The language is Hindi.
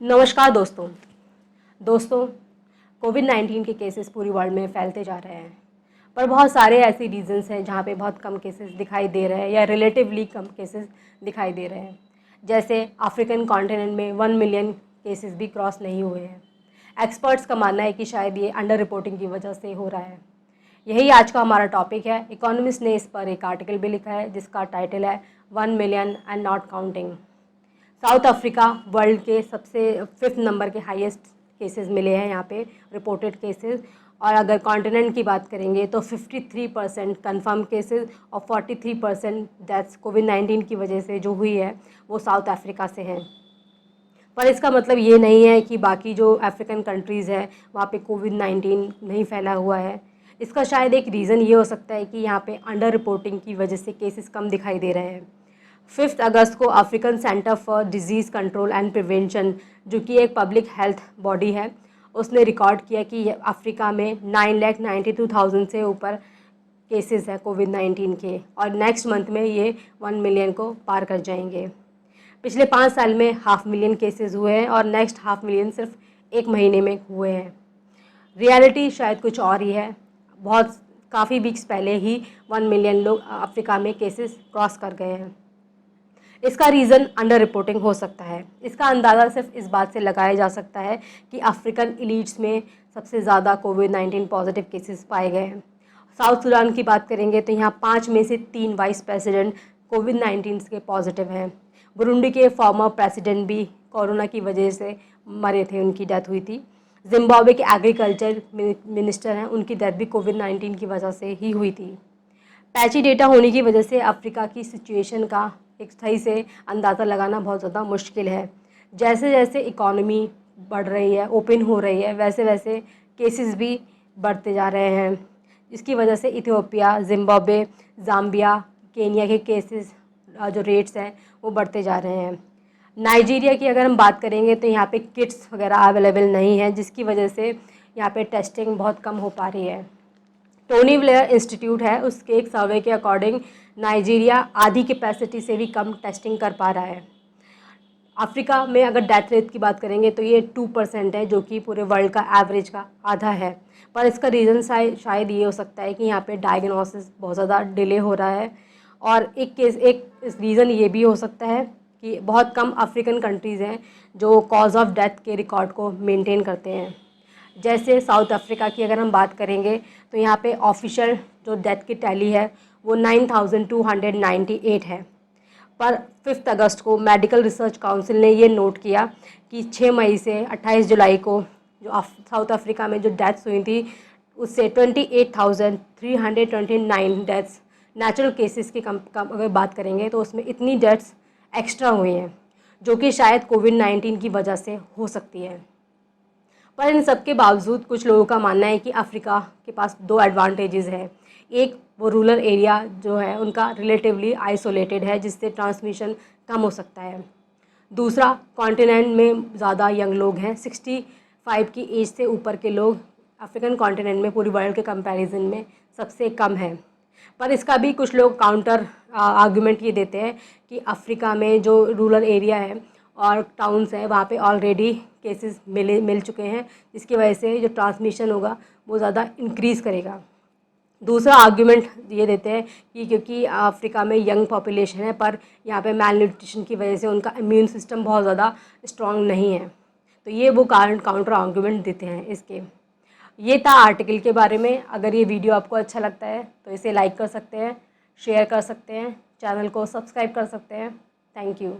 नमस्कार दोस्तों कोविड-19 के केसेस पूरी वर्ल्ड में फैलते जा रहे हैं, पर बहुत सारे ऐसे रीजन्स हैं जहाँ पे बहुत कम केसेस दिखाई दे रहे हैं या रिलेटिवली कम केसेस दिखाई दे रहे हैं। जैसे अफ्रीकन कॉन्टिनेंट में 1 मिलियन केसेस भी क्रॉस नहीं हुए हैं। एक्सपर्ट्स का मानना है कि शायद ये अंडर रिपोर्टिंग की वजह से हो रहा है। यही आज का हमारा टॉपिक है। इकोनॉमिस्ट ने इस पर एक आर्टिकल भी लिखा है जिसका टाइटल है 1 million and not counting. South Africa world के सबसे 5th नंबर के हाईएस्ट केसेस मिले हैं यहाँ पे रिपोर्टेड केसेस। और अगर कॉन्टिनेंट की बात करेंगे तो 53% कन्फर्म केसेस और 43% डेथ्स कोविड-19 की वजह से जो हुई है वो साउथ अफ्रीका से हैं। पर इसका मतलब ये नहीं है कि बाकी जो अफ्रीकन कंट्रीज़ है वहाँ पे कोविड-19 नहीं फैला हुआ है। इसका शायद एक रीज़न ये हो सकता है कि यहाँ पे अंडर रिपोर्टिंग की वजह से केसेस कम दिखाई दे रहे हैं। 5 अगस्त को African centre for disease control and prevention, जो कि एक पब्लिक हेल्थ बॉडी है, उसने रिकॉर्ड किया कि अफ्रीका में 9,92,000 से ऊपर केसेस है कोविड-19 के, और नेक्स्ट मंथ में ये 1 मिलियन को पार कर जाएंगे। पिछले 5 साल में 500,000 केसेस हुए हैं और नेक्स्ट 500,000 सिर्फ एक महीने में हुए हैं। रियलिटी शायद कुछ और ही है। काफ़ी वीक्स पहले ही 1 मिलियन लोग अफ्रीका में केसेस क्रॉस कर गए हैं। इसका रीज़न अंडर रिपोर्टिंग हो सकता है। इसका अंदाज़ा सिर्फ इस बात से लगाया जा सकता है कि अफ्रीकन इलीट्स में सबसे ज़्यादा कोविड-19 पॉजिटिव केसेस पाए गए हैं। साउथ सूडान की बात करेंगे तो यहाँ 5 में से 3 वाइस प्रेसिडेंट कोविड-19 के पॉजिटिव हैं। बुरुंडी के फॉर्मर प्रेसिडेंट भी कोरोना की वजह से मरे थे, उनकी डेथ हुई थी। जिम्बाब्वे के एग्रीकल्चर मिनिस्टर हैं, उनकी डेथ भी कोविड-19 की वजह से ही हुई थी। पैची डेटा होने की वजह से अफ्रीका की सिचुएशन का एक सही से अंदाज़ा लगाना बहुत ज़्यादा मुश्किल है। जैसे जैसे इकॉनमी बढ़ रही है, ओपन हो रही है, वैसे वैसे केसेस भी बढ़ते जा रहे हैं। इसकी वजह से इथियोपिया, जिम्बाब्वे, ज़ाम्बिया, केनिया के केसेस जो रेट्स हैं वो बढ़ते जा रहे हैं। नाइजीरिया की अगर हम बात करेंगे तो यहाँ पे किट्स वगैरह अवेलेबल नहीं है, जिसकी वजह से यहाँ पे टेस्टिंग बहुत कम हो पा रही है। टोनी ब्लेयर इंस्टीट्यूट है, उसके एक सर्वे के अकॉर्डिंग नाइजीरिया आधी कैपेसिटी से भी कम टेस्टिंग कर पा रहा है। अफ्रीका में अगर डेथ रेट की बात करेंगे तो ये 2% है, जो कि पूरे वर्ल्ड का एवरेज का आधा है। पर इसका रीज़न शायद ये हो सकता है कि यहाँ पे डायग्नोसिस बहुत ज़्यादा डिले हो रहा है। और एक रीज़न ये भी हो सकता है कि बहुत कम अफ्रीकन कंट्रीज़ हैं जो कॉज ऑफ डेथ के रिकॉर्ड को मेंटेन करते हैं। जैसे साउथ अफ्रीका की अगर हम बात करेंगे तो यहाँ पे ऑफिशियल जो डेथ की टैली है वो 9,298 है। पर 5 अगस्त को मेडिकल रिसर्च काउंसिल ने ये नोट किया कि 6 मई से 28 जुलाई को जो साउथ अफ्रीका में जो डेथ्स हुई थी उससे 28,329 डेथ्स नेचुरल केसेस की कम अगर बात करेंगे तो उसमें इतनी डेथ्स एक्स्ट्रा हुई हैं, जो कि शायद कोविड-19 की वजह से हो सकती है। पर इन सब के बावजूद कुछ लोगों का मानना है कि अफ्रीका के पास 2 एडवांटेजेस हैं। एक, वो रूरल एरिया जो है उनका रिलेटिवली आइसोलेटेड है, जिससे ट्रांसमिशन कम हो सकता है। दूसरा, कॉन्टिनेंट में ज़्यादा यंग लोग हैं, 65 की एज से ऊपर के लोग अफ्रीकन कॉन्टिनेंट में पूरी वर्ल्ड के कंपैरिजन में सबसे कम है। पर इसका भी कुछ लोग काउंटर आर्गुमेंट ये देते हैं कि अफ्रीका में जो रूरल एरिया है और टाउन्स हैं वहाँ पे ऑलरेडी केसेस मिल चुके हैं, जिसकी वजह से जो ट्रांसमिशन होगा वो ज़्यादा इंक्रीज़ करेगा। दूसरा आर्ग्यूमेंट ये देते हैं कि क्योंकि अफ्रीका में यंग पॉपुलेशन है, पर यहाँ पे मैल न्यूट्रिशन की वजह से उनका इम्यून सिस्टम बहुत ज़्यादा स्ट्रॉन्ग नहीं है। तो ये वो काउंटर आर्ग्यूमेंट देते हैं इसके। ये था आर्टिकल के बारे में। अगर ये वीडियो आपको अच्छा लगता है तो इसे लाइक कर सकते हैं, शेयर कर सकते हैं, चैनल को सब्सक्राइब कर सकते हैं। Thank you.